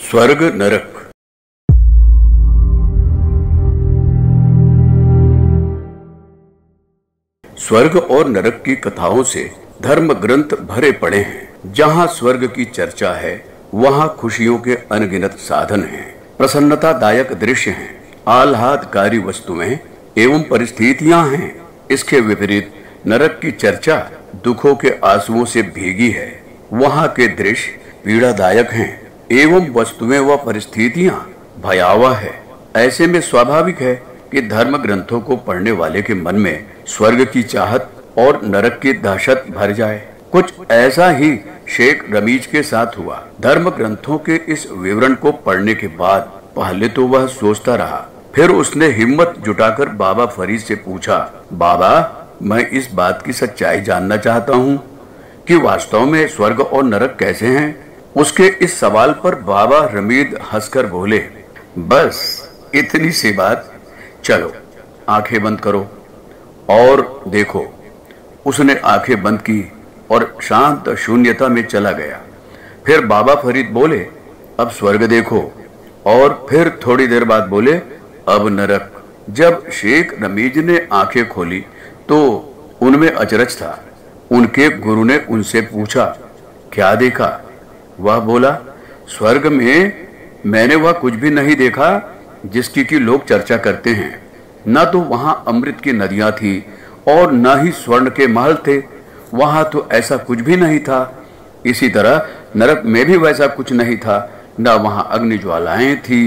स्वर्ग नरक। स्वर्ग और नरक की कथाओं से धर्म ग्रंथ भरे पड़े हैं। जहाँ स्वर्ग की चर्चा है वहाँ खुशियों के अनगिनत साधन हैं, प्रसन्नतादायक दृश्य हैं, आह्लादकारी वस्तुएं एवं परिस्थितियां हैं। इसके विपरीत नरक की चर्चा दुखों के आंसुओं से भीगी है। वहाँ के दृश्य पीड़ादायक हैं एवं वस्तुएं व परिस्थितियां भयावह है। ऐसे में स्वाभाविक है कि धर्म ग्रंथों को पढ़ने वाले के मन में स्वर्ग की चाहत और नरक की दहशत भर जाए। कुछ ऐसा ही शेख रमीज के साथ हुआ। धर्म ग्रंथों के इस विवरण को पढ़ने के बाद पहले तो वह सोचता रहा, फिर उसने हिम्मत जुटाकर बाबा फरीद से पूछा, बाबा मैं इस बात की सच्चाई जानना चाहता हूँ कि वास्तव में स्वर्ग और नरक कैसे हैं। उसके इस सवाल पर बाबा रमीद हंसकर बोले, बस इतनी सी बात, चलो आंखें बंद करो और देखो। उसने आंखें बंद की और शांत शून्यता में चला गया। फिर बाबा फरीद बोले, अब स्वर्ग देखो, और फिर थोड़ी देर बाद बोले, अब नरक। जब शेख रमीज ने आंखें खोली तो उनमें अचरज था। उनके गुरु ने उनसे पूछा, क्या देखा? वह बोला, स्वर्ग में मैंने वह कुछ भी नहीं देखा जिसकी कि लोग चर्चा करते हैं। न तो वहां अमृत की नदियां थी और न ही स्वर्ण के महल थे। वहां तो ऐसा कुछ भी नहीं था। इसी तरह नरक में भी वैसा कुछ नहीं था। न वहां अग्नि ज्वालाएं थी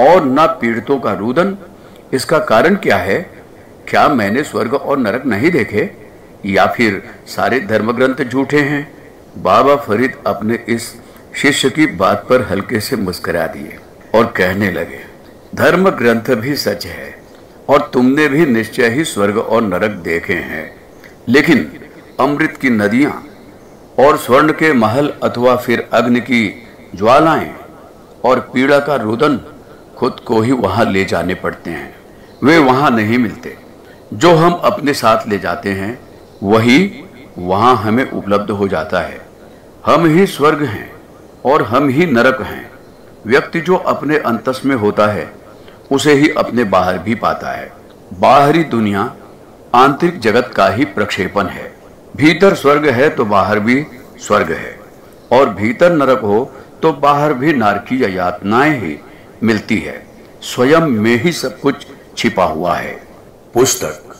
और न पीड़ितों का रुदन। इसका कारण क्या है? क्या मैंने स्वर्ग और नरक नहीं देखे, या फिर सारे धर्म ग्रंथ झूठे हैं? बाबा फरीद अपने इस शिष्य की बात पर हल्के से मुस्कुरा दिए और कहने लगे, धर्म ग्रंथ भी सच है और तुमने भी निश्चय ही स्वर्ग और नरक देखे हैं, लेकिन अमृत की नदियां और स्वर्ण के महल अथवा फिर अग्नि की ज्वालाएं और पीड़ा का रुदन खुद को ही वहां ले जाने पड़ते हैं। वे वहां नहीं मिलते। जो हम अपने साथ ले जाते हैं वही वहां हमें उपलब्ध हो जाता है। हम ही स्वर्ग हैं और हम ही नरक हैं। व्यक्ति जो अपने अंतस में होता है उसे ही अपने बाहर भी पाता है। बाहरी दुनिया आंतरिक जगत का ही प्रक्षेपण है। भीतर स्वर्ग है तो बाहर भी स्वर्ग है, और भीतर नरक हो तो बाहर भी नारकीय यातनाएं ही मिलती है। स्वयं में ही सब कुछ छिपा हुआ है। पुस्तक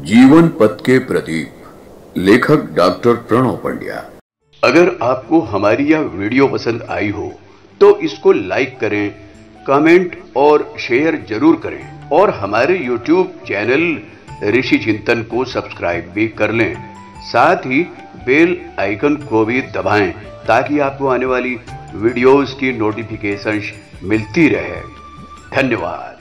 जीवन पथ के प्रदीप, लेखक डॉक्टर प्रणव पंड्या। अगर आपको हमारी यह वीडियो पसंद आई हो तो इसको लाइक करें, कमेंट और शेयर जरूर करें, और हमारे YouTube चैनल ऋषि चिंतन को सब्सक्राइब भी कर लें। साथ ही बेल आइकन को भी दबाएं ताकि आपको आने वाली वीडियोस की नोटिफिकेशंस मिलती रहे। धन्यवाद।